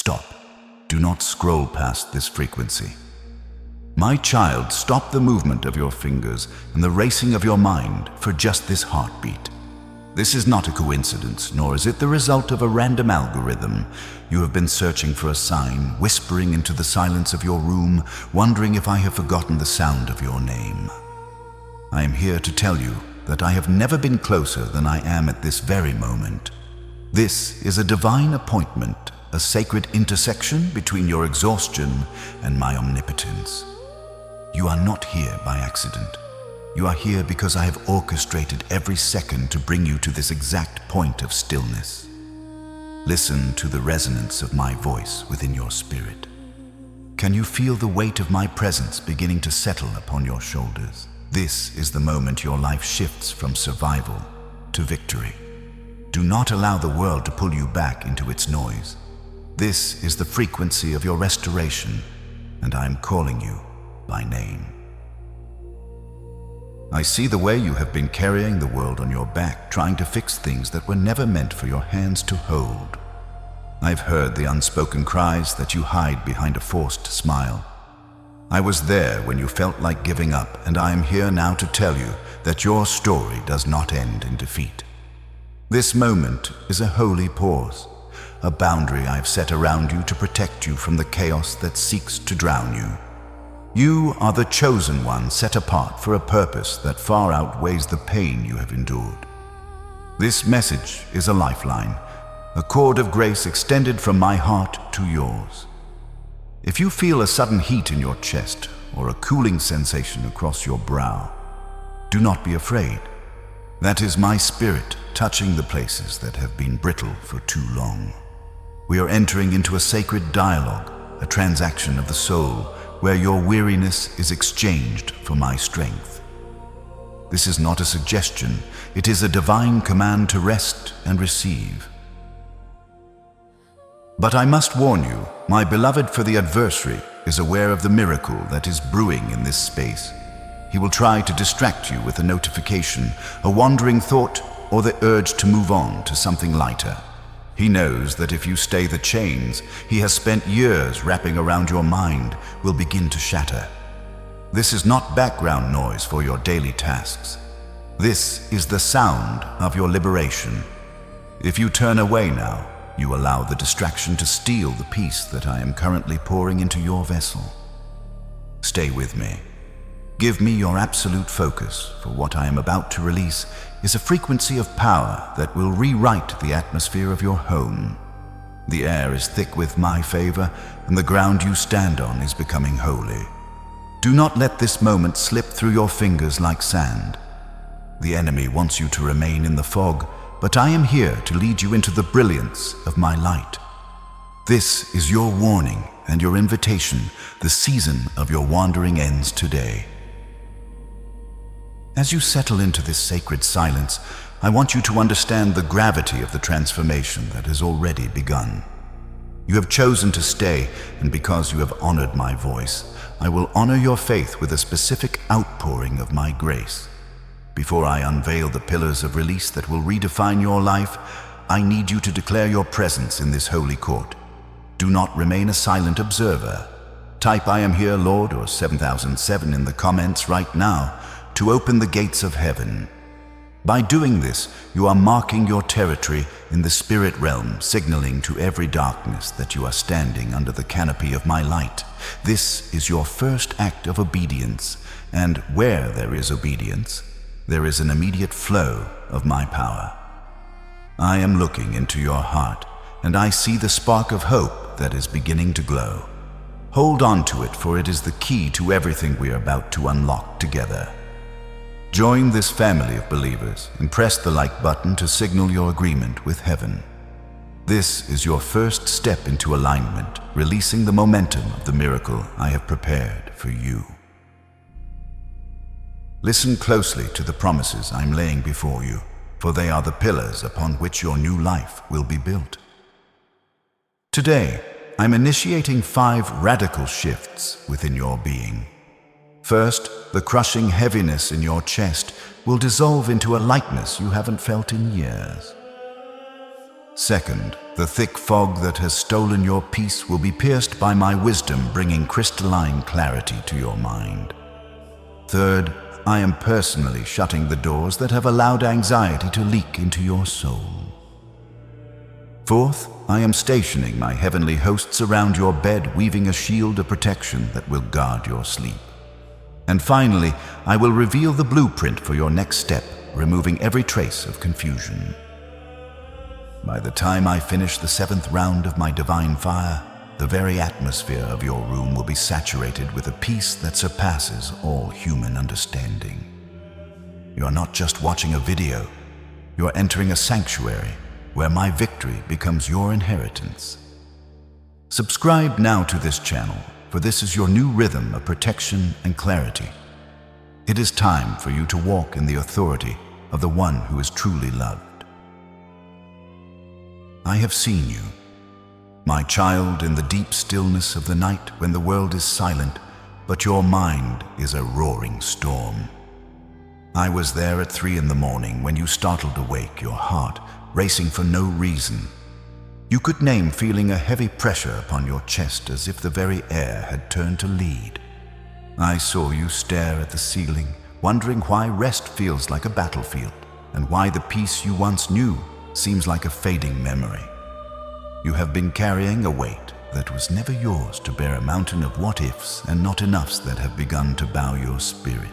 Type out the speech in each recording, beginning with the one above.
Stop. Do not scroll past this frequency. My child, stop the movement of your fingers and the racing of your mind for just this heartbeat. This is not a coincidence, nor is it the result of a random algorithm. You have been searching for a sign, whispering into the silence of your room, wondering if I have forgotten the sound of your name. I am here to tell you that I have never been closer than I am at this very moment. This is a divine appointment, a sacred intersection between your exhaustion and my omnipotence. You are not here by accident. You are here because I have orchestrated every second to bring you to this exact point of stillness. Listen to the resonance of my voice within your spirit. Can you feel the weight of my presence beginning to settle upon your shoulders? This is the moment your life shifts from survival to victory. Do not allow the world to pull you back into its noise. This is the frequency of your restoration, and I am calling you by name. I see the way you have been carrying the world on your back, trying to fix things that were never meant for your hands to hold. I've heard the unspoken cries that you hide behind a forced smile. I was there when you felt like giving up, and I am here now to tell you that your story does not end in defeat. This moment is a holy pause, a boundary I've set around you to protect you from the chaos that seeks to drown you. You are the chosen one, set apart for a purpose that far outweighs the pain you have endured. This message is a lifeline, a cord of grace extended from my heart to yours. If you feel a sudden heat in your chest or a cooling sensation across your brow, do not be afraid. That is my spirit touching the places that have been brittle for too long. We are entering into a sacred dialogue, a transaction of the soul, where your weariness is exchanged for my strength. This is not a suggestion, it is a divine command to rest and receive. But I must warn you, my beloved, for the adversary is aware of the miracle that is brewing in this space. He will try to distract you with a notification, a wandering thought, or the urge to move on to something lighter. He knows that if you stay, the chains he has spent years wrapping around your mind will begin to shatter. This is not background noise for your daily tasks. This is the sound of your liberation. If you turn away now, you allow the distraction to steal the peace that I am currently pouring into your vessel. Stay with me. Give me your absolute focus, for what I am about to release is a frequency of power that will rewrite the atmosphere of your home. The air is thick with my favor, and the ground you stand on is becoming holy. Do not let this moment slip through your fingers like sand. The enemy wants you to remain in the fog, but I am here to lead you into the brilliance of my light. This is your warning and your invitation. The season of your wandering ends today. As you settle into this sacred silence, I want you to understand the gravity of the transformation that has already begun. You have chosen to stay, and because you have honored my voice, I will honor your faith with a specific outpouring of my grace. Before I unveil the pillars of release that will redefine your life, I need you to declare your presence in this holy court. Do not remain a silent observer. Type "I am here, Lord" or 7007 in the comments right now to open the gates of heaven. By doing this, you are marking your territory in the spirit realm, signaling to every darkness that you are standing under the canopy of my light. This is your first act of obedience, and where there is obedience, there is an immediate flow of my power. I am looking into your heart, and I see the spark of hope that is beginning to glow. Hold on to it, for it is the key to everything we are about to unlock together. Join this family of believers and press the like button to signal your agreement with heaven. This is your first step into alignment, releasing the momentum of the miracle I have prepared for you. Listen closely to the promises I'm laying before you, for they are the pillars upon which your new life will be built. Today, I'm initiating 5 radical shifts within your being. First, the crushing heaviness in your chest will dissolve into a lightness you haven't felt in years. Second, the thick fog that has stolen your peace will be pierced by my wisdom, bringing crystalline clarity to your mind. Third, I am personally shutting the doors that have allowed anxiety to leak into your soul. Fourth, I am stationing my heavenly hosts around your bed, weaving a shield of protection that will guard your sleep. And finally, I will reveal the blueprint for your next step, removing every trace of confusion. By the time I finish the 7th round of my divine fire, the very atmosphere of your room will be saturated with a peace that surpasses all human understanding. You are not just watching a video, you are entering a sanctuary where my victory becomes your inheritance. Subscribe now to this channel, for this is your new rhythm of protection and clarity. It is time for you to walk in the authority of the one who is truly loved. I have seen you, my child, in the deep stillness of the night when the world is silent, but your mind is a roaring storm. I was there at 3 a.m. when you startled awake, your heart racing for no reason. You could name feeling a heavy pressure upon your chest as if the very air had turned to lead. I saw you stare at the ceiling, wondering why rest feels like a battlefield and why the peace you once knew seems like a fading memory. You have been carrying a weight that was never yours to bear, a mountain of what-ifs and not-enoughs that have begun to bow your spirit.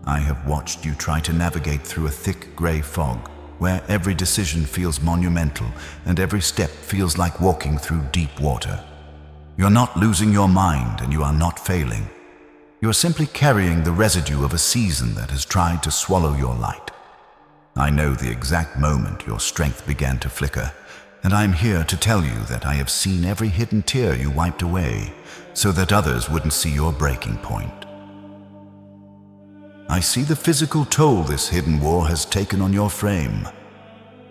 I have watched you try to navigate through a thick gray fog, where every decision feels monumental and every step feels like walking through deep water. You're not losing your mind and you are not failing. You are simply carrying the residue of a season that has tried to swallow your light. I know the exact moment your strength began to flicker, and I'm here to tell you that I have seen every hidden tear you wiped away so that others wouldn't see your breaking point. I see the physical toll this hidden war has taken on your frame.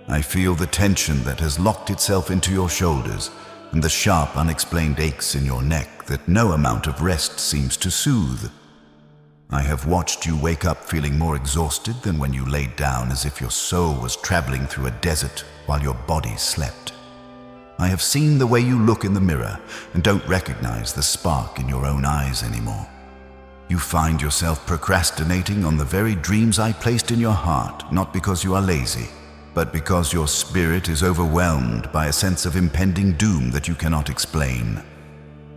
I feel the tension that has locked itself into your shoulders and the sharp, unexplained aches in your neck that no amount of rest seems to soothe. I have watched you wake up feeling more exhausted than when you laid down, as if your soul was traveling through a desert while your body slept. I have seen the way you look in the mirror and don't recognize the spark in your own eyes anymore. You find yourself procrastinating on the very dreams I placed in your heart, not because you are lazy, but because your spirit is overwhelmed by a sense of impending doom that you cannot explain.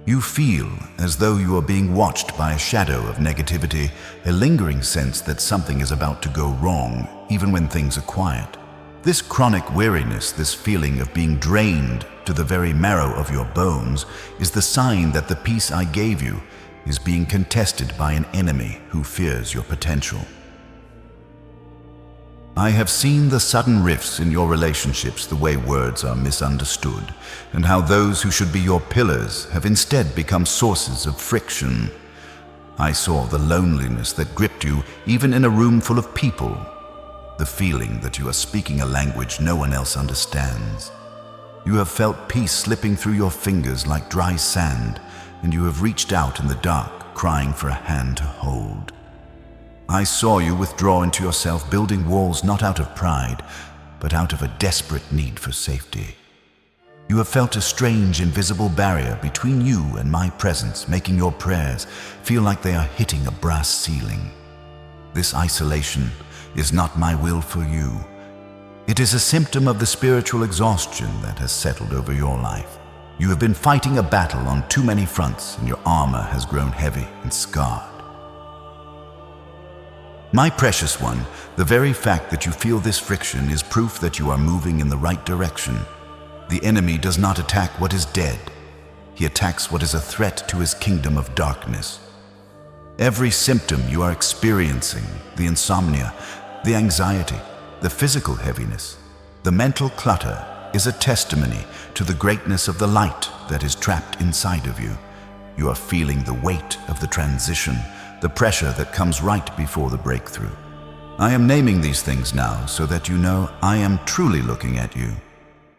You feel as though you are being watched by a shadow of negativity, a lingering sense that something is about to go wrong, even when things are quiet. This chronic weariness, this feeling of being drained to the very marrow of your bones, is the sign that the peace I gave you is being contested by an enemy who fears your potential. I have seen the sudden rifts in your relationships, the way words are misunderstood, and how those who should be your pillars have instead become sources of friction. I saw the loneliness that gripped you even in a room full of people, the feeling that you are speaking a language no one else understands. You have felt peace slipping through your fingers like dry sand, and you have reached out in the dark, crying for a hand to hold. I saw you withdraw into yourself, building walls not out of pride, but out of a desperate need for safety. You have felt a strange, invisible barrier between you and my presence, making your prayers feel like they are hitting a brass ceiling. This isolation is not my will for you. It is a symptom of the spiritual exhaustion that has settled over your life. You have been fighting a battle on too many fronts, and your armor has grown heavy and scarred. My precious one, the very fact that you feel this friction is proof that you are moving in the right direction. The enemy does not attack what is dead. He attacks what is a threat to his kingdom of darkness. Every symptom you are experiencing, the insomnia, the anxiety, the physical heaviness, the mental clutter, is a testimony to the greatness of the light that is trapped inside of you. You are feeling the weight of the transition, the pressure that comes right before the breakthrough. I am naming these things now so that you know I am truly looking at you.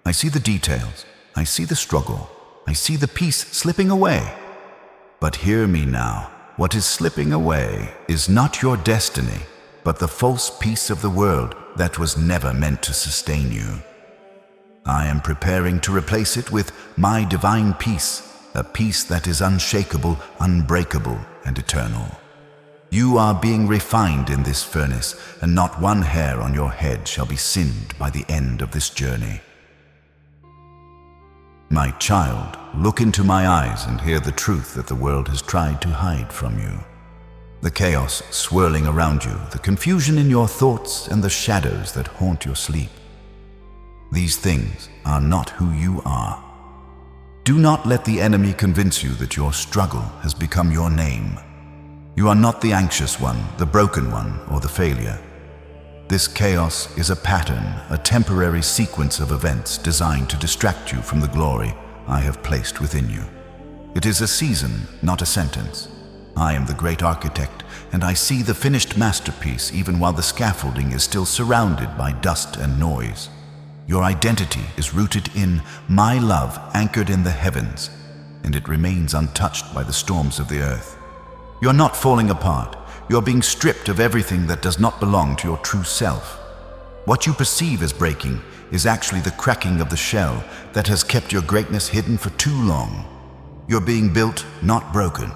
I see the details, I see the struggle, I see the peace slipping away. But hear me now, what is slipping away is not your destiny, but the false peace of the world that was never meant to sustain you. I am preparing to replace it with my divine peace, a peace that is unshakable, unbreakable, and eternal. You are being refined in this furnace, and not one hair on your head shall be singed by the end of this journey. My child, look into my eyes and hear the truth that the world has tried to hide from you. The chaos swirling around you, the confusion in your thoughts, and the shadows that haunt your sleep. These things are not who you are. Do not let the enemy convince you that your struggle has become your name. You are not the anxious one, the broken one, or the failure. This chaos is a pattern, a temporary sequence of events designed to distract you from the glory I have placed within you. It is a season, not a sentence. I am the great architect, and I see the finished masterpiece even while the scaffolding is still surrounded by dust and noise. Your identity is rooted in my love anchored in the heavens, and it remains untouched by the storms of the earth. You're not falling apart. You're being stripped of everything that does not belong to your true self. What you perceive as breaking is actually the cracking of the shell that has kept your greatness hidden for too long. You're being built, not broken.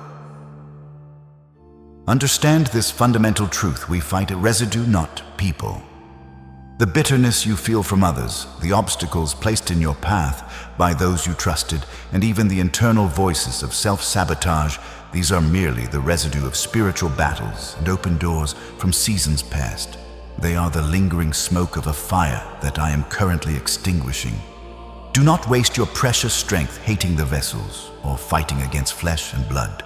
Understand this fundamental truth: we fight a residue, not people. The bitterness you feel from others, the obstacles placed in your path by those you trusted, and even the internal voices of self-sabotage, these are merely the residue of spiritual battles and open doors from seasons past. They are the lingering smoke of a fire that I am currently extinguishing. Do not waste your precious strength hating the vessels or fighting against flesh and blood.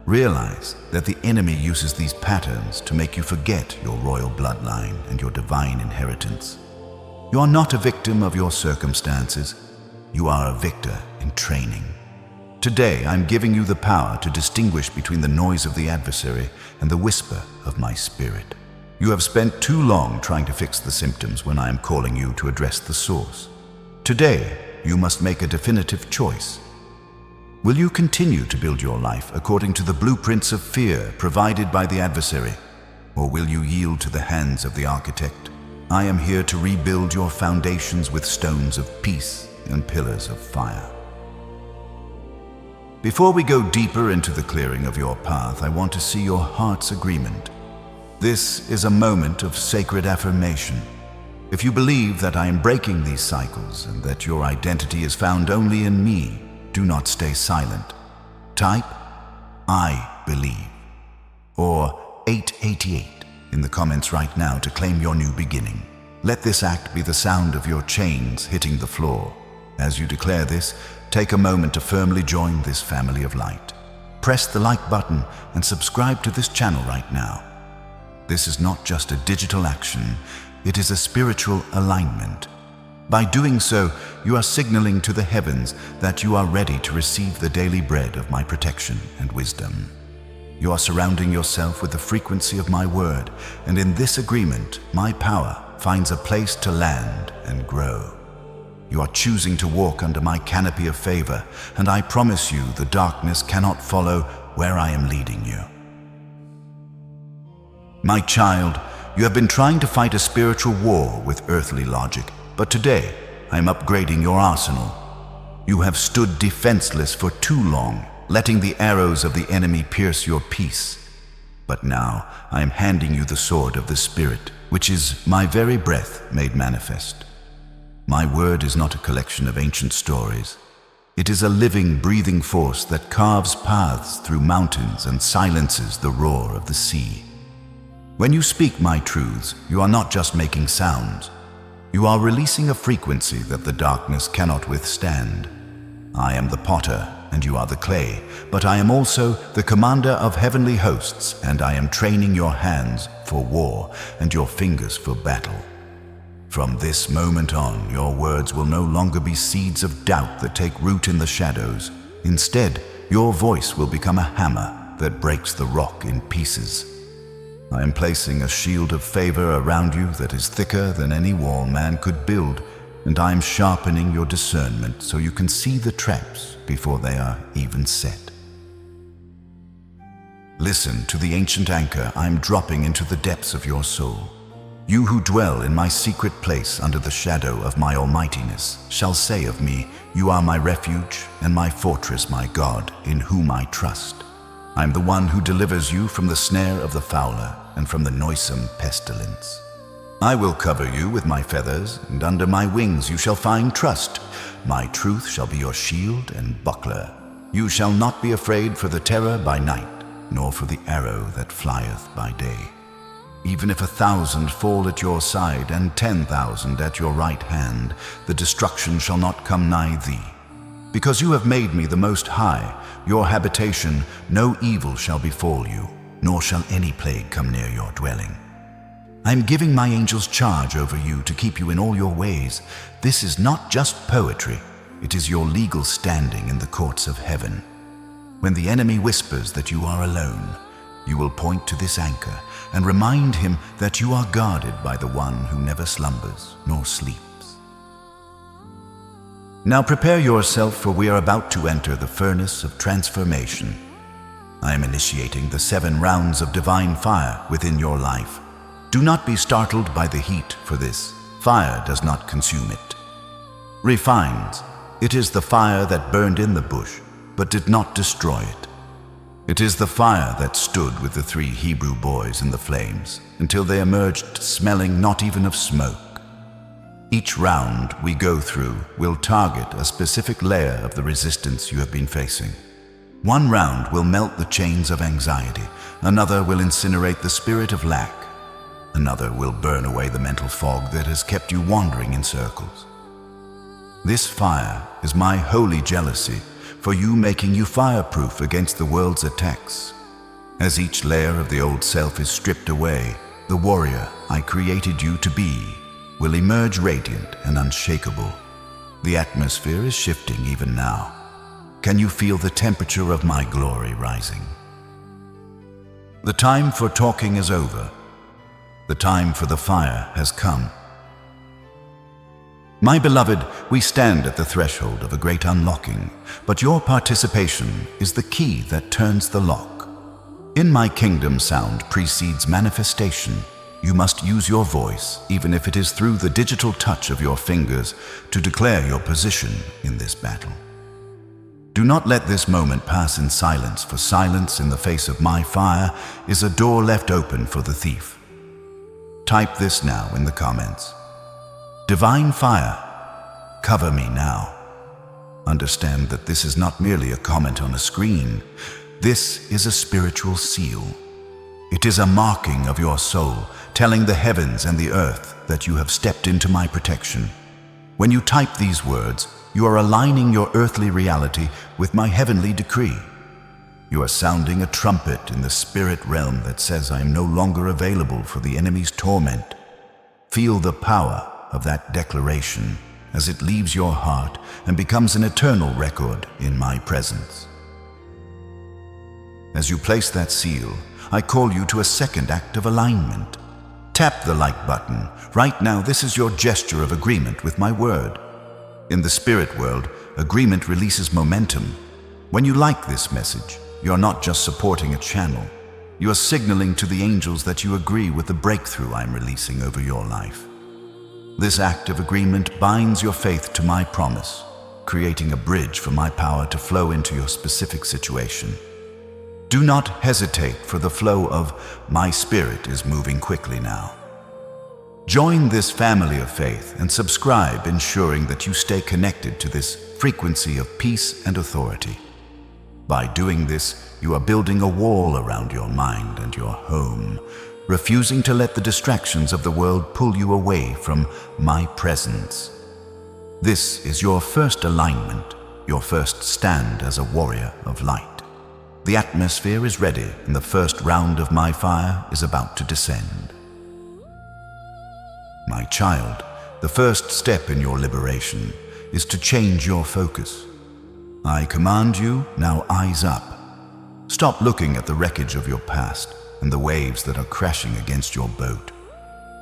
Realize that the enemy uses these patterns to make you forget your royal bloodline and your divine inheritance. You are not a victim of your circumstances. You are a victor in training. Today, I'm giving you the power to distinguish between the noise of the adversary and the whisper of my spirit. You have spent too long trying to fix the symptoms when I am calling you to address the source. Today, you must make a definitive choice. Will you continue to build your life according to the blueprints of fear provided by the adversary, or will you yield to the hands of the architect? I am here to rebuild your foundations with stones of peace and pillars of fire. Before we go deeper into the clearing of your path, I want to see your heart's agreement. This is a moment of sacred affirmation. If you believe that I am breaking these cycles and that your identity is found only in me, do not stay silent. Type, I believe, or 888 in the comments right now to claim your new beginning. Let this act be the sound of your chains hitting the floor. As you declare this, take a moment to firmly join this family of light. Press the like button and subscribe to this channel right now. This is not just a digital action, it is a spiritual alignment. By doing so, you are signaling to the heavens that you are ready to receive the daily bread of my protection and wisdom. You are surrounding yourself with the frequency of my word, and in this agreement, my power finds a place to land and grow. You are choosing to walk under my canopy of favor, and I promise you the darkness cannot follow where I am leading you. My child, you have been trying to fight a spiritual war with earthly logic, but today I am upgrading your arsenal. You have stood defenseless for too long, letting the arrows of the enemy pierce your peace. But now I am handing you the sword of the Spirit, which is my very breath made manifest. My word is not a collection of ancient stories. It is a living, breathing force that carves paths through mountains and silences the roar of the sea. When you speak my truths, you are not just making sounds. You are releasing a frequency that the darkness cannot withstand. I am the potter, and you are the clay, but I am also the commander of heavenly hosts, and I am training your hands for war and your fingers for battle. From this moment on, your words will no longer be seeds of doubt that take root in the shadows. Instead, your voice will become a hammer that breaks the rock in pieces. I am placing a shield of favor around you that is thicker than any wall man could build, and I am sharpening your discernment so you can see the traps before they are even set. Listen to the ancient anchor I am dropping into the depths of your soul. You who dwell in my secret place under the shadow of my almightiness shall say of me, you are my refuge and my fortress, my God, in whom I trust. I am the one who delivers you from the snare of the fowler and from the noisome pestilence. I will cover you with my feathers, and under my wings you shall find trust. My truth shall be your shield and buckler. You shall not be afraid for the terror by night, nor for the arrow that flieth by day. Even if 1,000 fall at your side and 10,000 at your right hand, the destruction shall not come nigh thee. Because you have made me the Most High, your habitation, no evil shall befall you, nor shall any plague come near your dwelling. I am giving my angels charge over you to keep you in all your ways. This is not just poetry, it is your legal standing in the courts of heaven. When the enemy whispers that you are alone, you will point to this anchor and remind him that you are guarded by the one who never slumbers nor sleeps. Now prepare yourself, for we are about to enter the furnace of transformation. I am initiating the 7 rounds of divine fire within your life. Do not be startled by the heat, for this fire does not consume it. Refines. It is the fire that burned in the bush, but did not destroy it. It is the fire that stood with the 3 Hebrew boys in the flames until they emerged smelling not even of smoke. Each round we go through will target a specific layer of the resistance you have been facing. One round will melt the chains of anxiety, another will incinerate the spirit of lack, another will burn away the mental fog that has kept you wandering in circles. This fire is my holy jealousy for you, making you fireproof against the world's attacks. As each layer of the old self is stripped away, the warrior I created you to be will emerge radiant and unshakable. The atmosphere is shifting even now. Can you feel the temperature of my glory rising? The time for talking is over. The time for the fire has come. My beloved, we stand at the threshold of a great unlocking, but your participation is the key that turns the lock. In my kingdom, sound precedes manifestation. You must use your voice, even if it is through the digital touch of your fingers, to declare your position in this battle. Do not let this moment pass in silence, for silence in the face of my fire is a door left open for the thief. Type this now in the comments. Divine fire, cover me now. Understand that this is not merely a comment on a screen. This is a spiritual seal. It is a marking of your soul, telling the heavens and the earth that you have stepped into my protection. When you type these words, you are aligning your earthly reality with my heavenly decree. You are sounding a trumpet in the spirit realm that says I am no longer available for the enemy's torment. Feel the power of that declaration as it leaves your heart and becomes an eternal record in my presence. As you place that seal, I call you to a second act of alignment. Tap the like button. Right now, this is your gesture of agreement with my word. In the spirit world, agreement releases momentum. When you like this message, you're not just supporting a channel. You are signaling to the angels that you agree with the breakthrough I'm releasing over your life. This act of agreement binds your faith to my promise, creating a bridge for my power to flow into your specific situation. Do not hesitate, for the flow of my spirit is moving quickly now. Join this family of faith and subscribe, ensuring that you stay connected to this frequency of peace and authority. By doing this, you are building a wall around your mind and your home, refusing to let the distractions of the world pull you away from my presence. This is your first alignment, your first stand as a warrior of light. The atmosphere is ready, and the first round of my fire is about to descend. My child, the first step in your liberation is to change your focus. I command you, now eyes up. Stop looking at the wreckage of your past and the waves that are crashing against your boat.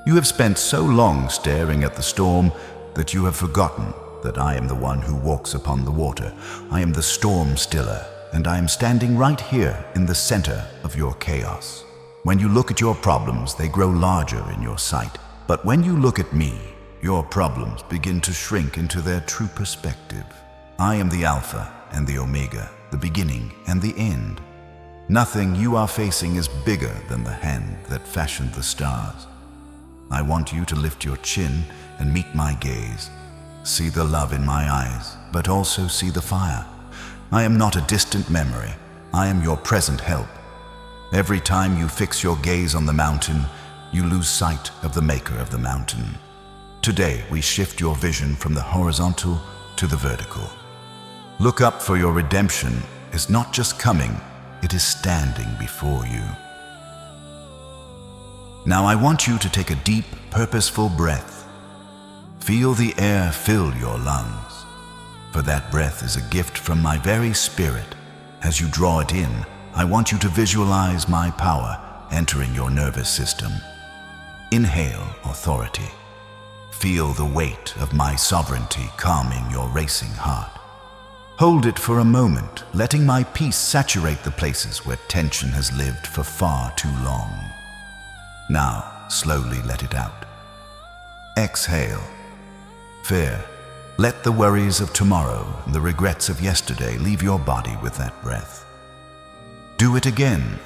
You have spent so long staring at the storm that you have forgotten that I am the one who walks upon the water. I am the storm stiller, and I am standing right here in the center of your chaos. When you look at your problems, they grow larger in your sight. But when you look at me, your problems begin to shrink into their true perspective. I am the Alpha and the Omega, the beginning and the end. Nothing you are facing is bigger than the hand that fashioned the stars. I want you to lift your chin and meet my gaze. See the love in my eyes, but also see the fire. I am not a distant memory. I am your present help. Every time you fix your gaze on the mountain, you lose sight of the maker of the mountain. Today, we shift your vision from the horizontal to the vertical. Look up, for your redemption is not just coming, it is standing before you. Now I want you to take a deep, purposeful breath. Feel the air fill your lungs, for that breath is a gift from my very spirit. As you draw it in, I want you to visualize my power entering your nervous system. Inhale authority. Feel the weight of my sovereignty calming your racing heart. Hold it for a moment, letting my peace saturate the places where tension has lived for far too long. Now, slowly let it out. Exhale. Fear. Let the worries of tomorrow and the regrets of yesterday leave your body with that breath. Do it again.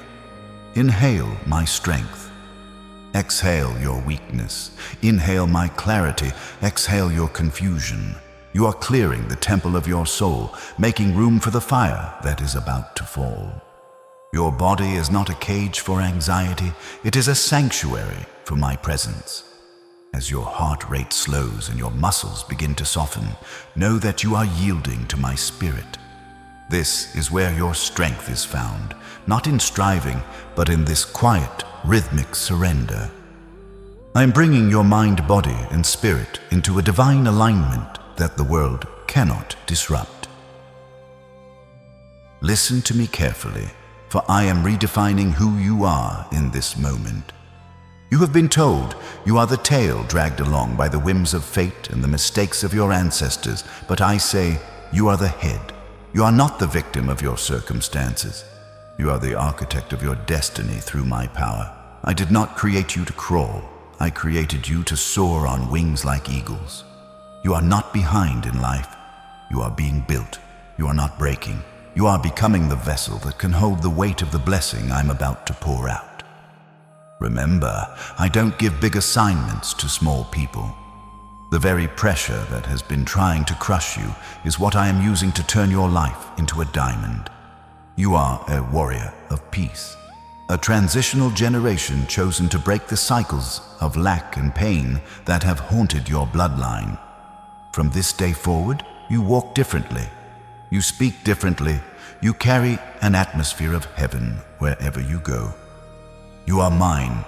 Inhale my strength. Exhale your weakness. Inhale my clarity. Exhale your confusion. You are clearing the temple of your soul, making room for the fire that is about to fall. Your body is not a cage for anxiety, it is a sanctuary for my presence. As your heart rate slows and your muscles begin to soften, know that you are yielding to my spirit. This is where your strength is found, not in striving, but in this quiet, rhythmic surrender. I am bringing your mind, body, and spirit into a divine alignment that the world cannot disrupt. Listen to me carefully, for I am redefining who you are in this moment. You have been told you are the tail dragged along by the whims of fate and the mistakes of your ancestors, but I say you are the head. You are not the victim of your circumstances. You are the architect of your destiny through my power. I did not create you to crawl. I created you to soar on wings like eagles. You are not behind in life. You are being built. You are not breaking. You are becoming the vessel that can hold the weight of the blessing I'm about to pour out. Remember, I don't give big assignments to small people. The very pressure that has been trying to crush you is what I am using to turn your life into a diamond. You are a warrior of peace, a transitional generation chosen to break the cycles of lack and pain that have haunted your bloodline. From this day forward, you walk differently. You speak differently. You carry an atmosphere of heaven wherever you go. You are mine,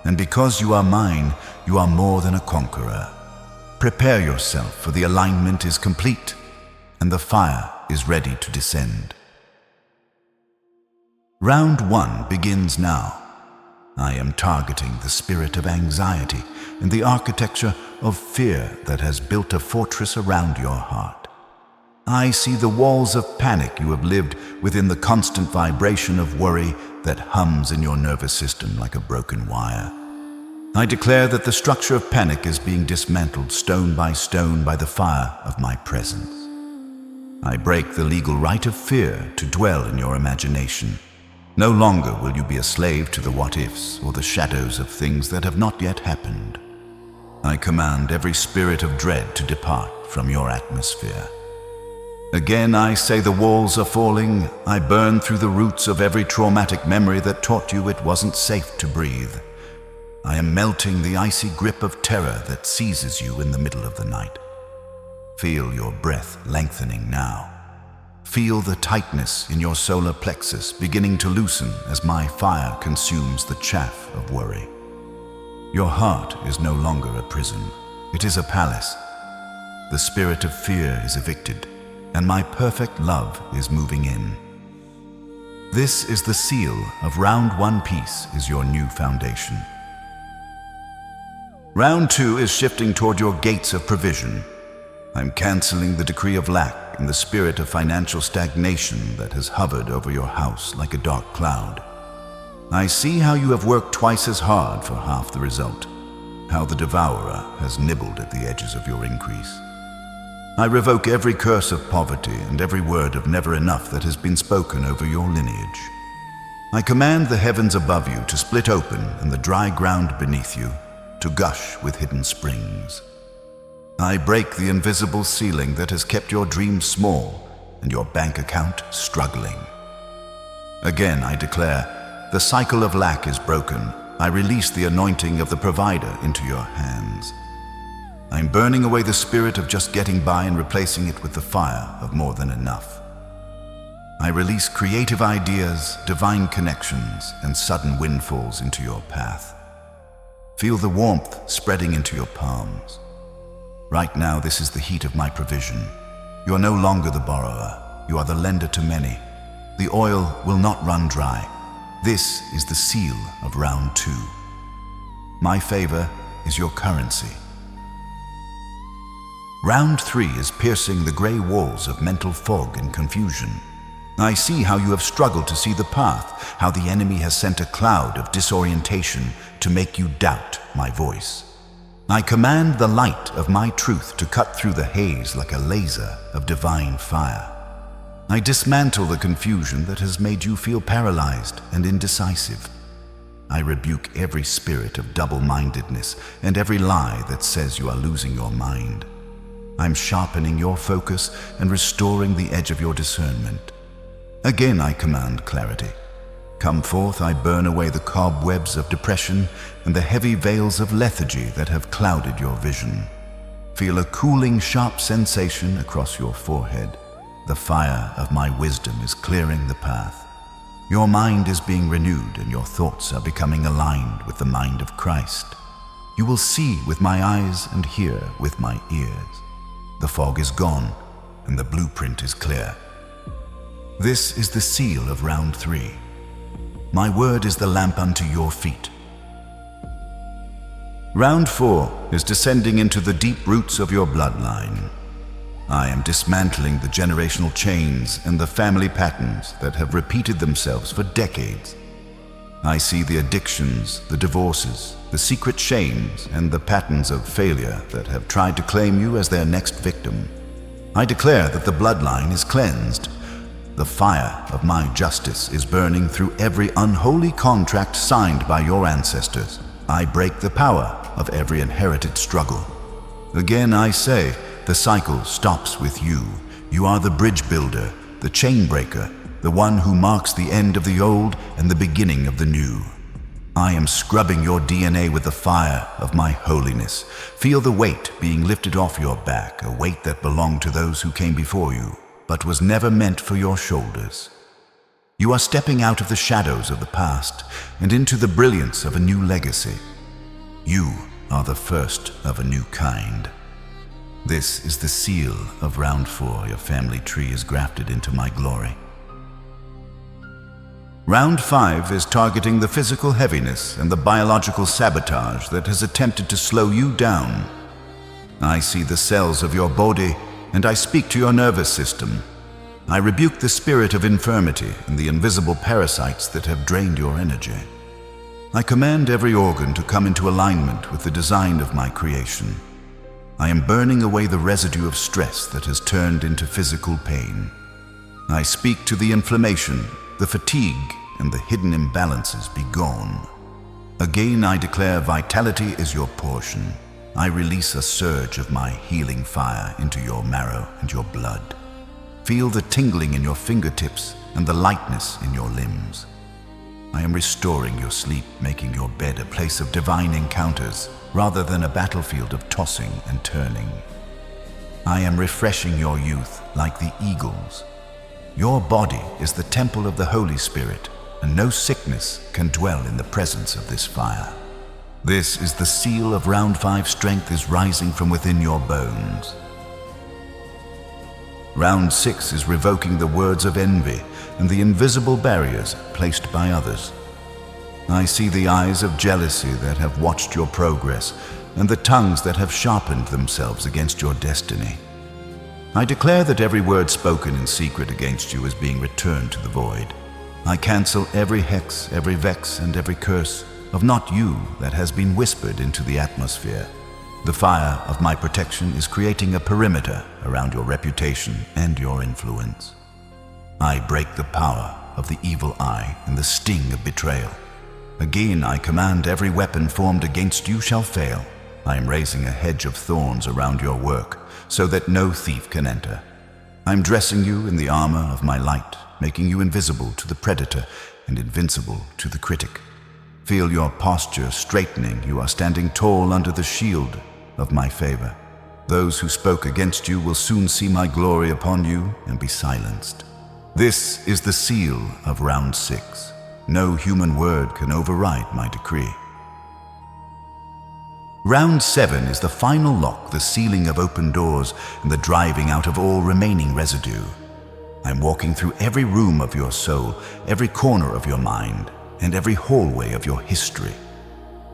and because you are mine, you are more than a conqueror. Prepare yourself, for the alignment is complete, and the fire is ready to descend. Round 1 begins now. I am targeting the spirit of anxiety and the architecture of fear that has built a fortress around your heart. I see the walls of panic you have lived within, the constant vibration of worry that hums in your nervous system like a broken wire. I declare that the structure of panic is being dismantled stone by the fire of my presence. I break the legal right of fear to dwell in your imagination. No longer will you be a slave to the what-ifs or the shadows of things that have not yet happened. I command every spirit of dread to depart from your atmosphere. Again, I say the walls are falling. I burn through the roots of every traumatic memory that taught you it wasn't safe to breathe. I am melting the icy grip of terror that seizes you in the middle of the night. Feel your breath lengthening now. Feel the tightness in your solar plexus beginning to loosen as my fire consumes the chaff of worry. Your heart is no longer a prison. It is a palace. The spirit of fear is evicted, and my perfect love is moving in. This is the seal of round 1. Peace is your new foundation. Round 2 is shifting toward your gates of provision. I'm canceling the decree of lack and the spirit of financial stagnation that has hovered over your house like a dark cloud. I see how you have worked twice as hard for half the result. how the devourer has nibbled at the edges of your increase. I revoke every curse of poverty and every word of never enough that has been spoken over your lineage. I command the heavens above you to split open and the dry ground beneath you to gush with hidden springs. I break the invisible ceiling that has kept your dreams small and your bank account struggling. Again, I declare, the cycle of lack is broken. I release the anointing of the provider into your hands. I'm burning away the spirit of just getting by and replacing it with the fire of more than enough. I release creative ideas, divine connections, and sudden windfalls into your path. Feel the warmth spreading into your palms. Right now, this is the heat of my provision. You are no longer the borrower. You are the lender to many. The oil will not run dry. This is the seal of round 2. My favor is your currency. Round 3 is piercing the gray walls of mental fog and confusion. I see how you have struggled to see the path, how the enemy has sent a cloud of disorientation to make you doubt my voice. I command the light of my truth to cut through the haze like a laser of divine fire. I dismantle the confusion that has made you feel paralyzed and indecisive. I rebuke every spirit of double-mindedness and every lie that says you are losing your mind. I'm sharpening your focus and restoring the edge of your discernment. Again, I command clarity. Come forth, I burn away the cobwebs of depression and the heavy veils of lethargy that have clouded your vision. Feel a cooling, sharp sensation across your forehead. The fire of my wisdom is clearing the path. Your mind is being renewed and your thoughts are becoming aligned with the mind of Christ. You will see with my eyes and hear with my ears. The fog is gone and the blueprint is clear. This is the seal of round 3. My word is the lamp unto your feet. Round 4 is descending into the deep roots of your bloodline. I am dismantling the generational chains and the family patterns that have repeated themselves for decades. I see the addictions, the divorces, the secret shames, and the patterns of failure that have tried to claim you as their next victim. I declare that the bloodline is cleansed. The fire of my justice is burning through every unholy contract signed by your ancestors. I break the power of every inherited struggle. Again, I say, the cycle stops with you. You are the bridge builder, the chain breaker, the one who marks the end of the old and the beginning of the new. I am scrubbing your DNA with the fire of my holiness. Feel the weight being lifted off your back, a weight that belonged to those who came before you, but was never meant for your shoulders. You are stepping out of the shadows of the past and into the brilliance of a new legacy. You are the first of a new kind. This is the seal of round 4. Your family tree is grafted into my glory. Round 5 is targeting the physical heaviness and the biological sabotage that has attempted to slow you down. I see the cells of your body and I speak to your nervous system. I rebuke the spirit of infirmity and the invisible parasites that have drained your energy. I command every organ to come into alignment with the design of my creation. I am burning away the residue of stress that has turned into physical pain. I speak to the inflammation, the fatigue, and the hidden imbalances be gone. Again, I declare vitality is your portion. I release a surge of my healing fire into your marrow and your blood. Feel the tingling in your fingertips and the lightness in your limbs. I am restoring your sleep, making your bed a place of divine encounters rather than a battlefield of tossing and turning. I am refreshing your youth like the eagles. Your body is the temple of the Holy Spirit, and no sickness can dwell in the presence of this fire. This is the seal of round 5. Strength is rising from within your bones. Round 6 is revoking the words of envy and the invisible barriers placed by others. I see the eyes of jealousy that have watched your progress and the tongues that have sharpened themselves against your destiny. I declare that every word spoken in secret against you is being returned to the void. I cancel every hex, every vex, and every curse. of not you that has been whispered into the atmosphere. The fire of my protection is creating a perimeter around your reputation and your influence. I break the power of the evil eye and the sting of betrayal. Again, I command every weapon formed against you shall fail. I am raising a hedge of thorns around your work so that no thief can enter. I am dressing you in the armor of my light, making you invisible to the predator and invincible to the critic. Feel your posture straightening. You are standing tall under the shield of my favor. Those who spoke against you will soon see my glory upon you and be silenced. This is the seal of round 6. No human word can override my decree. Round 7 is the final lock, the sealing of open doors and the driving out of all remaining residue. I'm walking through every room of your soul, every corner of your mind, and every hallway of your history.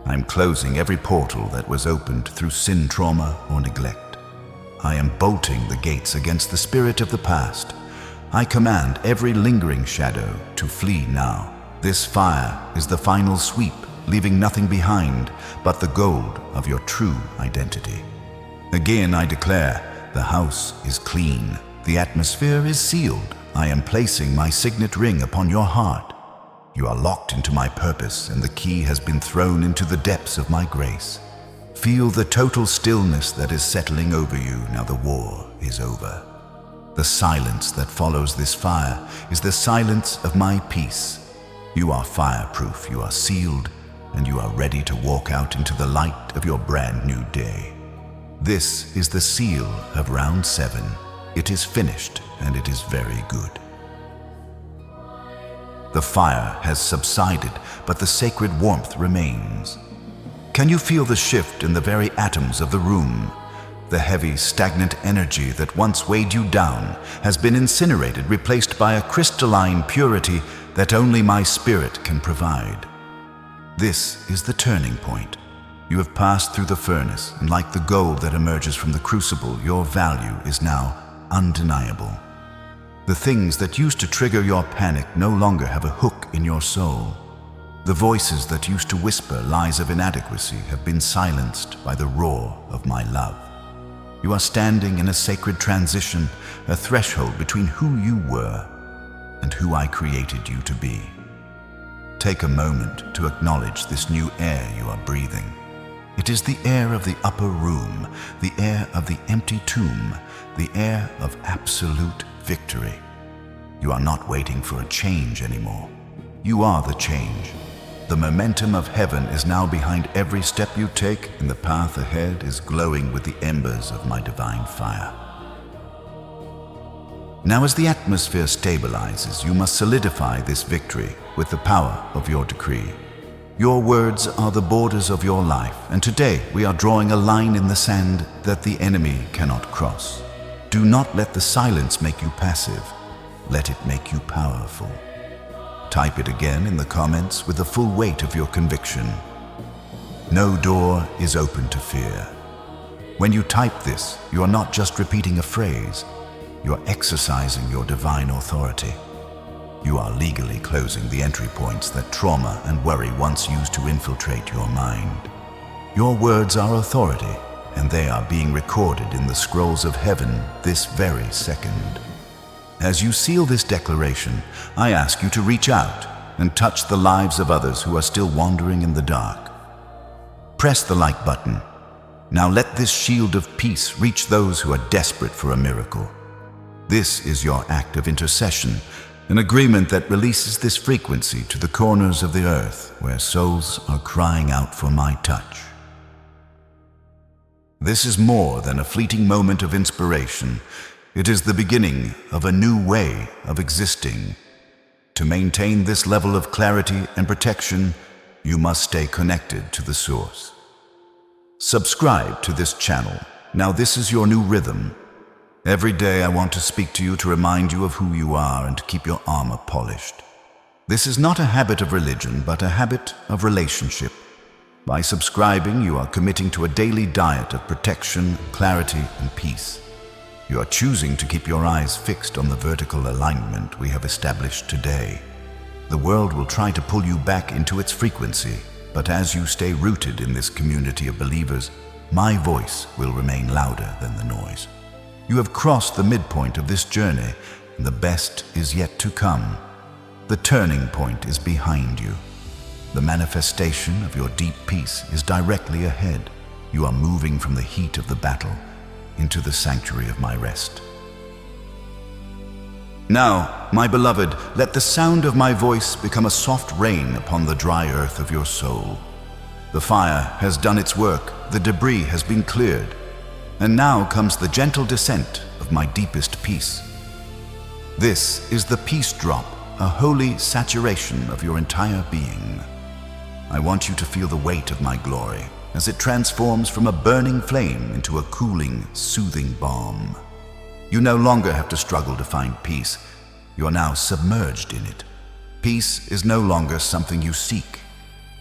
I'm closing every portal that was opened through sin, trauma, or neglect. I am bolting the gates against the spirit of the past. I command every lingering shadow to flee now. This fire is the final sweep, leaving nothing behind but the gold of your true identity. Again, I declare, the house is clean. The atmosphere is sealed. I am placing my signet ring upon your heart. You are locked into my purpose, and the key has been thrown into the depths of my grace. Feel the total stillness that is settling over you now the war is over. The silence that follows this fire is the silence of my peace. You are fireproof, you are sealed, and you are ready to walk out into the light of your brand new day. This is the seal of round 7. It is finished, and it is very good. The fire has subsided, but the sacred warmth remains. Can you feel the shift in the very atoms of the room? The heavy, stagnant energy that once weighed you down has been incinerated, replaced by a crystalline purity that only my spirit can provide. This is the turning point. You have passed through the furnace, and like the gold that emerges from the crucible, your value is now undeniable. The things that used to trigger your panic no longer have a hook in your soul. The voices that used to whisper lies of inadequacy have been silenced by the roar of my love. You are standing in a sacred transition, a threshold between who you were and who I created you to be. Take a moment to acknowledge this new air you are breathing. It is the air of the upper room, the air of the empty tomb, the air of absolute victory. You are not waiting for a change anymore. You are the change. The momentum of heaven is now behind every step you take, and the path ahead is glowing with the embers of my divine fire. Now, as the atmosphere stabilizes, you must solidify this victory with the power of your decree. Your words are the borders of your life, and today we are drawing a line in the sand that the enemy cannot cross. Do not let the silence make you passive. Let it make you powerful. Type it again in the comments with the full weight of your conviction. No door is open to fear. When you type this, you are not just repeating a phrase, you are exercising your divine authority. You are legally closing the entry points that trauma and worry once used to infiltrate your mind. Your words are authority, and they are being recorded in the scrolls of heaven this very second. As you seal this declaration, I ask you to reach out and touch the lives of others who are still wandering in the dark. Press the like button. Now let this shield of peace reach those who are desperate for a miracle. This is your act of intercession, an agreement that releases this frequency to the corners of the earth where souls are crying out for my touch. This is more than a fleeting moment of inspiration. It is the beginning of a new way of existing. To maintain this level of clarity and protection, you must stay connected to the source. Subscribe to this channel. Now this is your new rhythm. Every day I want to speak to you to remind you of who you are and to keep your armor polished. This is not a habit of religion, but a habit of relationship. By subscribing, you are committing to a daily diet of protection, clarity, and peace. You are choosing to keep your eyes fixed on the vertical alignment we have established today. The world will try to pull you back into its frequency, but as you stay rooted in this community of believers, my voice will remain louder than the noise. You have crossed the midpoint of this journey, and the best is yet to come. The turning point is behind you. The manifestation of your deep peace is directly ahead. You are moving from the heat of the battle into the sanctuary of my rest. Now, my beloved, let the sound of my voice become a soft rain upon the dry earth of your soul. The fire has done its work, the debris has been cleared, and now comes the gentle descent of my deepest peace. This is the peace drop, a holy saturation of your entire being. I want you to feel the weight of my glory as it transforms from a burning flame into a cooling, soothing balm. You no longer have to struggle to find peace. You are now submerged in it. Peace is no longer something you seek.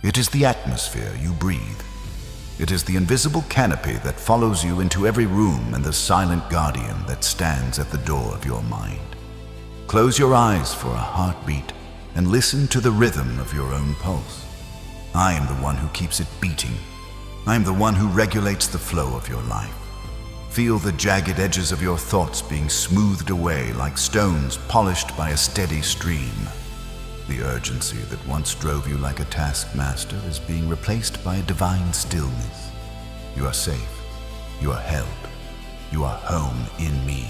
It is the atmosphere you breathe. It is the invisible canopy that follows you into every room and the silent guardian that stands at the door of your mind. Close your eyes for a heartbeat and listen to the rhythm of your own pulse. I am the one who keeps it beating. I am the one who regulates the flow of your life. Feel the jagged edges of your thoughts being smoothed away like stones polished by a steady stream. The urgency that once drove you like a taskmaster is being replaced by a divine stillness. You are safe. You are held. You are home in me.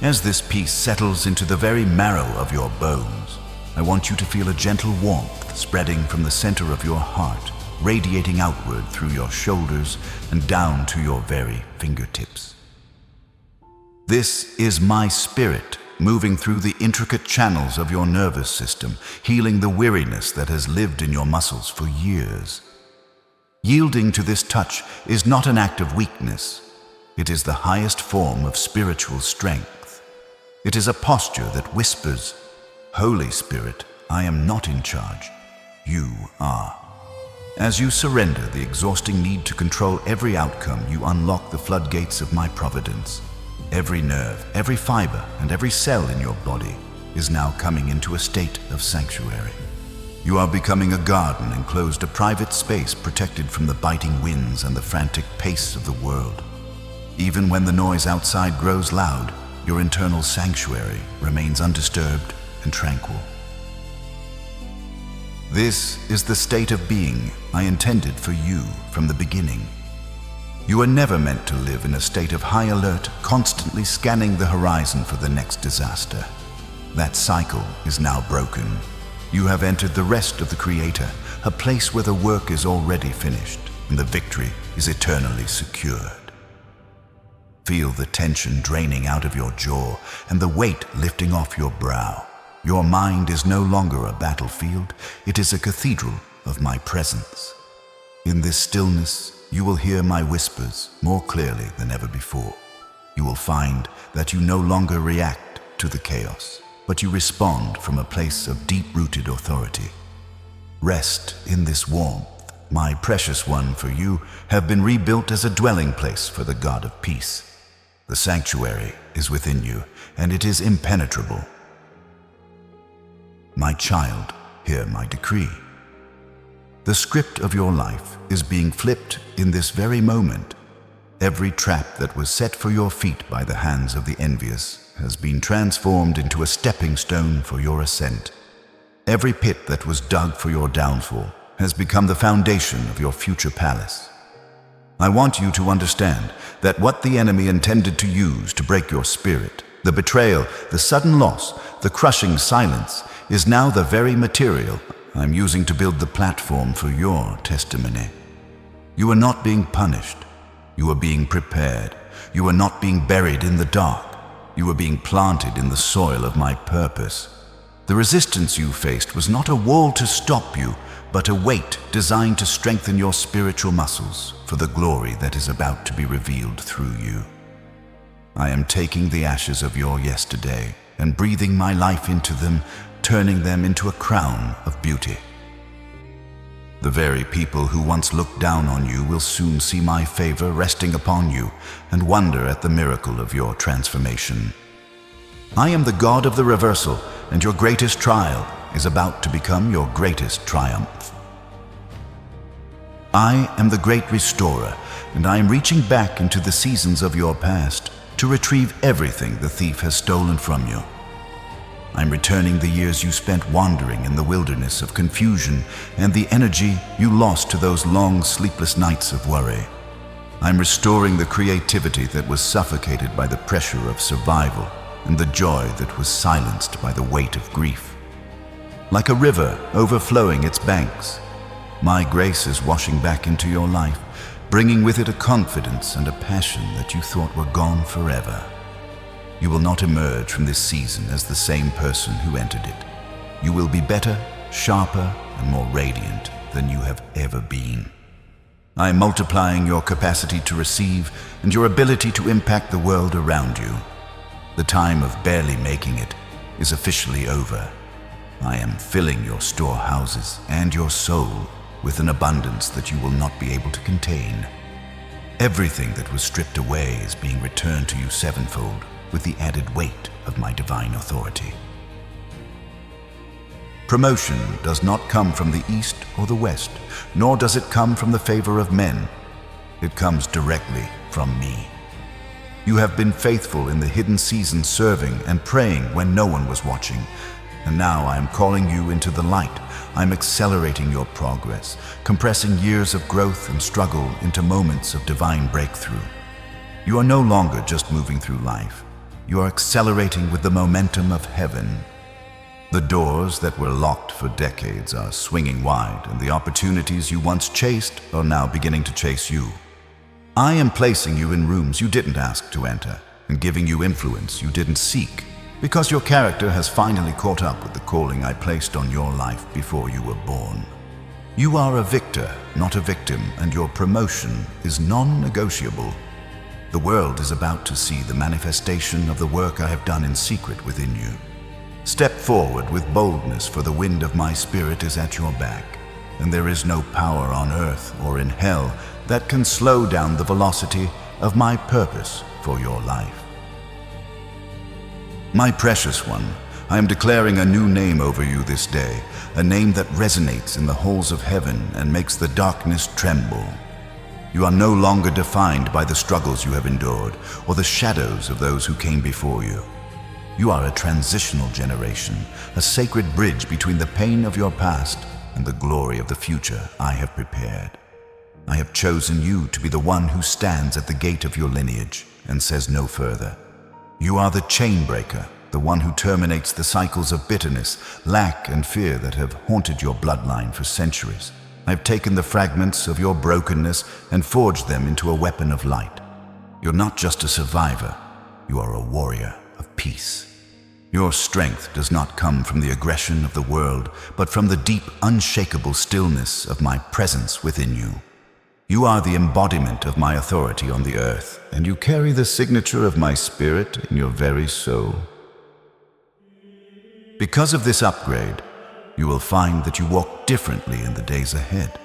As this peace settles into the very marrow of your bones, I want you to feel a gentle warmth spreading from the center of your heart, radiating outward through your shoulders and down to your very fingertips. This is my spirit moving through the intricate channels of your nervous system, healing the weariness that has lived in your muscles for years. Yielding to this touch is not an act of weakness. It is the highest form of spiritual strength. It is a posture that whispers, "Holy Spirit, I am not in charge. You are." As you surrender the exhausting need to control every outcome, you unlock the floodgates of my providence. Every nerve, every fiber, and every cell in your body is now coming into a state of sanctuary. You are becoming a garden enclosed, a private space protected from the biting winds and the frantic pace of the world. Even when the noise outside grows loud, your internal sanctuary remains undisturbed and tranquil. This is the state of being I intended for you from the beginning. You were never meant to live in a state of high alert, constantly scanning the horizon for the next disaster. That cycle is now broken. You have entered the rest of the Creator, a place where the work is already finished and the victory is eternally secured. Feel the tension draining out of your jaw and the weight lifting off your brow. Your mind is no longer a battlefield, it is a cathedral of my presence. In this stillness, you will hear my whispers more clearly than ever before. You will find that you no longer react to the chaos, but you respond from a place of deep-rooted authority. Rest in this warmth, my precious one, for you have been rebuilt as a dwelling place for the God of peace. The sanctuary is within you, and it is impenetrable. My child, hear my decree. The script of your life is being flipped in this very moment. Every trap that was set for your feet by the hands of the envious has been transformed into a stepping stone for your ascent. Every pit that was dug for your downfall has become the foundation of your future palace. I want you to understand that what the enemy intended to use to break your spirit, the betrayal, the sudden loss, the crushing silence, is now the very material I'm using to build the platform for your testimony. You are not being punished. You are being prepared. You are not being buried in the dark. You are being planted in the soil of my purpose. The resistance you faced was not a wall to stop you, but a weight designed to strengthen your spiritual muscles for the glory that is about to be revealed through you. I am taking the ashes of your yesterday and breathing my life into them, turning them into a crown of beauty. The very people who once looked down on you will soon see my favor resting upon you and wonder at the miracle of your transformation. I am the God of the reversal and your greatest trial, is about to become your greatest triumph. I am the great restorer, and I am reaching back into the seasons of your past to retrieve everything the thief has stolen from you. I'm returning the years you spent wandering in the wilderness of confusion and the energy you lost to those long, sleepless nights of worry. I'm restoring the creativity that was suffocated by the pressure of survival and the joy that was silenced by the weight of grief. Like a river overflowing its banks, my grace is washing back into your life, bringing with it a confidence and a passion that you thought were gone forever. You will not emerge from this season as the same person who entered it. You will be better, sharper, and more radiant than you have ever been. I am multiplying your capacity to receive and your ability to impact the world around you. The time of barely making it is officially over. I am filling your storehouses and your soul with an abundance that you will not be able to contain. Everything that was stripped away is being returned to you sevenfold with the added weight of my divine authority. Promotion does not come from the east or the west, nor does it come from the favor of men. It comes directly from me. You have been faithful in the hidden seasons, serving and praying when no one was watching. And now I am calling you into the light. I'm accelerating your progress, compressing years of growth and struggle into moments of divine breakthrough. You are no longer just moving through life. You are accelerating with the momentum of heaven. The doors that were locked for decades are swinging wide, and the opportunities you once chased are now beginning to chase you. I am placing you in rooms you didn't ask to enter, and giving you influence you didn't seek, because your character has finally caught up with the calling I placed on your life before you were born. You are a victor, not a victim, and your promotion is non-negotiable. The world is about to see the manifestation of the work I have done in secret within you. Step forward with boldness, for the wind of my spirit is at your back, and there is no power on earth or in hell that can slow down the velocity of my purpose for your life. My precious one, I am declaring a new name over you this day, a name that resonates in the halls of heaven and makes the darkness tremble. You are no longer defined by the struggles you have endured or the shadows of those who came before you. You are a transitional generation, a sacred bridge between the pain of your past and the glory of the future I have prepared. I have chosen you to be the one who stands at the gate of your lineage and says no further. You are the chain breaker, the one who terminates the cycles of bitterness, lack, and fear that have haunted your bloodline for centuries. I have taken the fragments of your brokenness and forged them into a weapon of light. You're not just a survivor, you are a warrior of peace. Your strength does not come from the aggression of the world, but from the deep, unshakable stillness of my presence within you. You are the embodiment of my authority on the earth, and you carry the signature of my spirit in your very soul. Because of this upgrade, you will find that you walk differently in the days ahead.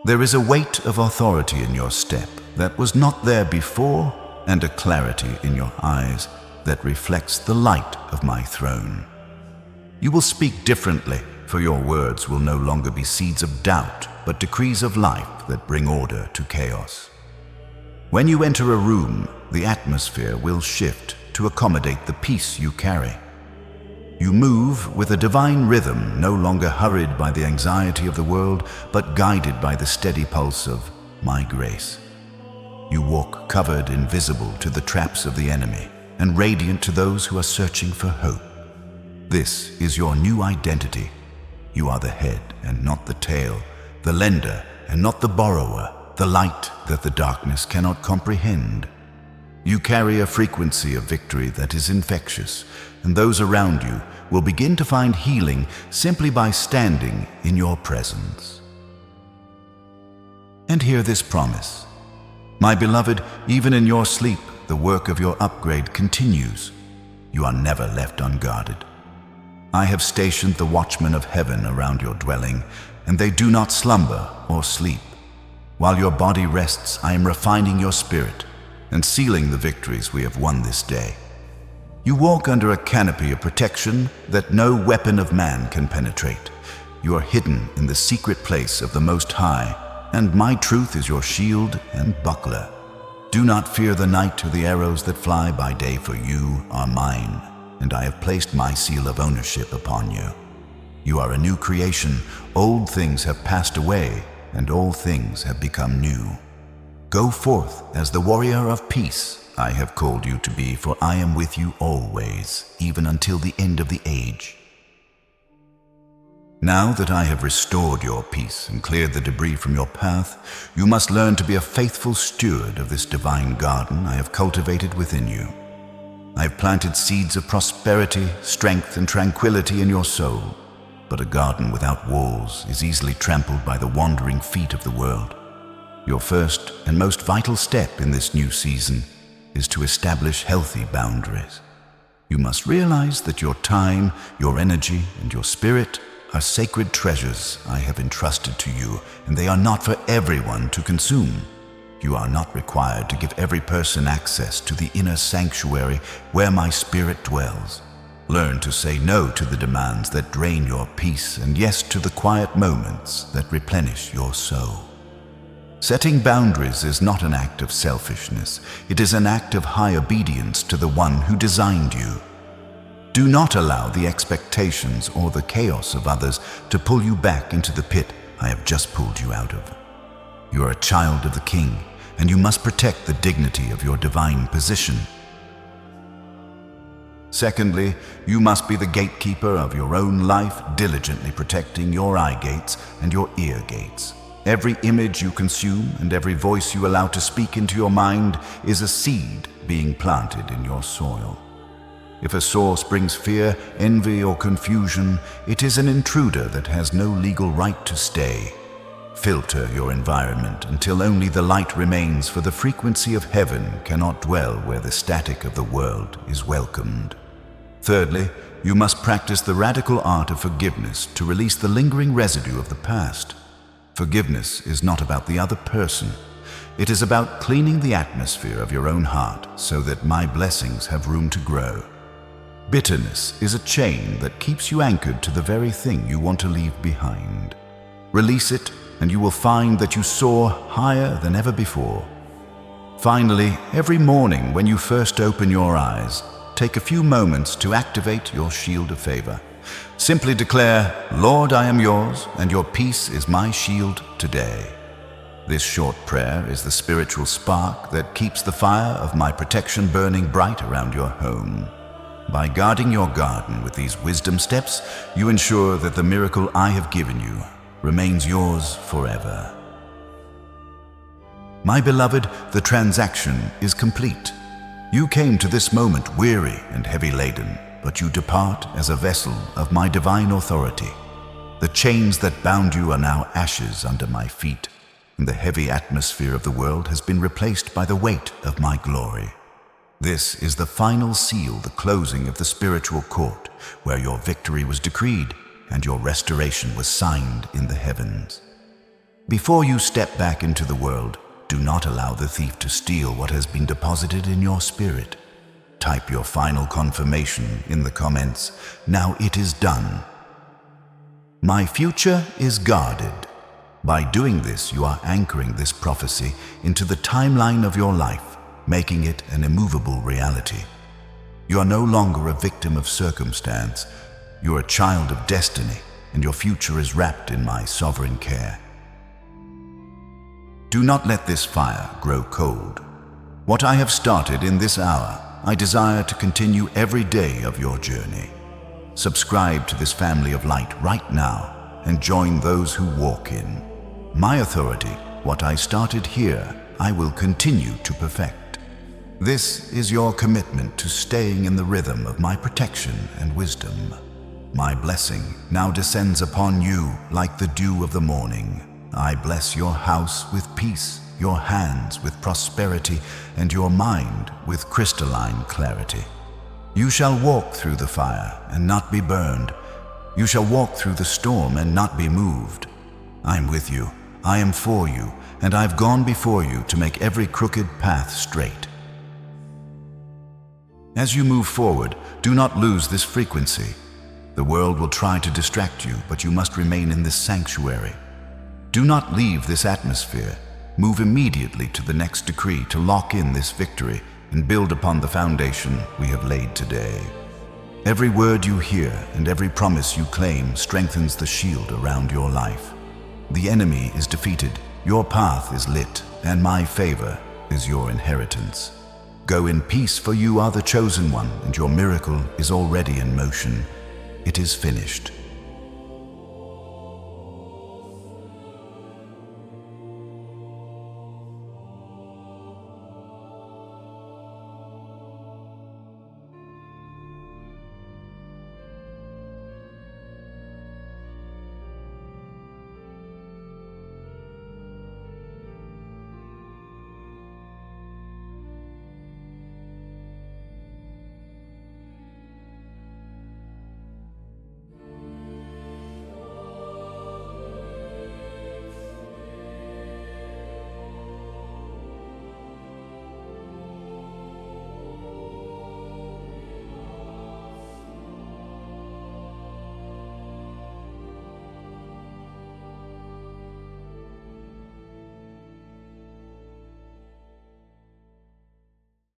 There is a weight of authority in your step that was not there before, and a clarity in your eyes that reflects the light of my throne. You will speak differently, for your words will no longer be seeds of doubt, but decrees of life that bring order to chaos. When you enter a room, the atmosphere will shift to accommodate the peace you carry. You move with a divine rhythm, no longer hurried by the anxiety of the world, but guided by the steady pulse of my grace. You walk covered, invisible to the traps of the enemy, and radiant to those who are searching for hope. This is your new identity. You are the head and not the tail, the lender and not the borrower, the light that the darkness cannot comprehend. You carry a frequency of victory that is infectious, and those around you will begin to find healing simply by standing in your presence. And hear this promise. My beloved, even in your sleep, the work of your upgrade continues. You are never left unguarded. I have stationed the watchmen of heaven around your dwelling, and they do not slumber or sleep. While your body rests, I am refining your spirit and sealing the victories we have won this day. You walk under a canopy of protection that no weapon of man can penetrate. You are hidden in the secret place of the Most High, and my truth is your shield and buckler. Do not fear the night or the arrows that fly by day, for you are mine, and I have placed my seal of ownership upon you. You are a new creation. Old things have passed away, and all things have become new. Go forth as the warrior of peace I have called you to be, for I am with you always, even until the end of the age. Now that I have restored your peace and cleared the debris from your path, you must learn to be a faithful steward of this divine garden I have cultivated within you. I have planted seeds of prosperity, strength, and tranquility in your soul, but a garden without walls is easily trampled by the wandering feet of the world. Your first and most vital step in this new season is to establish healthy boundaries. You must realize that your time, your energy, and your spirit are sacred treasures I have entrusted to you, and they are not for everyone to consume. You are not required to give every person access to the inner sanctuary where my spirit dwells. Learn to say no to the demands that drain your peace, and yes to the quiet moments that replenish your soul. Setting boundaries is not an act of selfishness. It is an act of high obedience to the one who designed you. Do not allow the expectations or the chaos of others to pull you back into the pit I have just pulled you out of. You are a child of the King, and you must protect the dignity of your divine position. Secondly, you must be the gatekeeper of your own life, diligently protecting your eye gates and your ear gates. Every image you consume and every voice you allow to speak into your mind is a seed being planted in your soil. If a source brings fear, envy, or confusion, it is an intruder that has no legal right to stay. Filter your environment until only the light remains, for the frequency of heaven cannot dwell where the static of the world is welcomed. Thirdly, you must practice the radical art of forgiveness to release the lingering residue of the past. Forgiveness is not about the other person. It is about cleaning the atmosphere of your own heart so that my blessings have room to grow. Bitterness is a chain that keeps you anchored to the very thing you want to leave behind. Release it, and you will find that you soar higher than ever before. Finally, every morning when you first open your eyes, take a few moments to activate your shield of favor. Simply declare, "Lord, I am yours, and your peace is my shield today." This short prayer is the spiritual spark that keeps the fire of my protection burning bright around your home. By guarding your garden with these wisdom steps, you ensure that the miracle I have given you remains yours forever. My beloved, the transaction is complete. You came to this moment weary and heavy laden, but you depart as a vessel of my divine authority. The chains that bound you are now ashes under my feet, and the heavy atmosphere of the world has been replaced by the weight of my glory. This is the final seal, the closing of the spiritual court, where your victory was decreed and your restoration was signed in the heavens. Before you step back into the world, do not allow the thief to steal what has been deposited in your spirit. Type your final confirmation in the comments. Now it is done. My future is guarded. By doing this, you are anchoring this prophecy into the timeline of your life, making it an immovable reality. You are no longer a victim of circumstance. You are a child of destiny, and your future is wrapped in my sovereign care. Do not let this fire grow cold. What I have started in this hour, I desire to continue every day of your journey. Subscribe to this family of light right now and join those who walk in my authority. What I started here, I will continue to perfect. This is your commitment to staying in the rhythm of my protection and wisdom. My blessing now descends upon you like the dew of the morning. I bless your house with peace, your hands with prosperity, and your mind with crystalline clarity. You shall walk through the fire and not be burned. You shall walk through the storm and not be moved. I am with you, I am for you, and I've gone before you to make every crooked path straight. As you move forward, do not lose this frequency. The world will try to distract you, but you must remain in this sanctuary. Do not leave this atmosphere. Move immediately to the next decree to lock in this victory and build upon the foundation we have laid today. Every word you hear and every promise you claim strengthens the shield around your life. The enemy is defeated, your path is lit, and my favor is your inheritance. Go in peace, for you are the chosen one, and your miracle is already in motion. It is finished.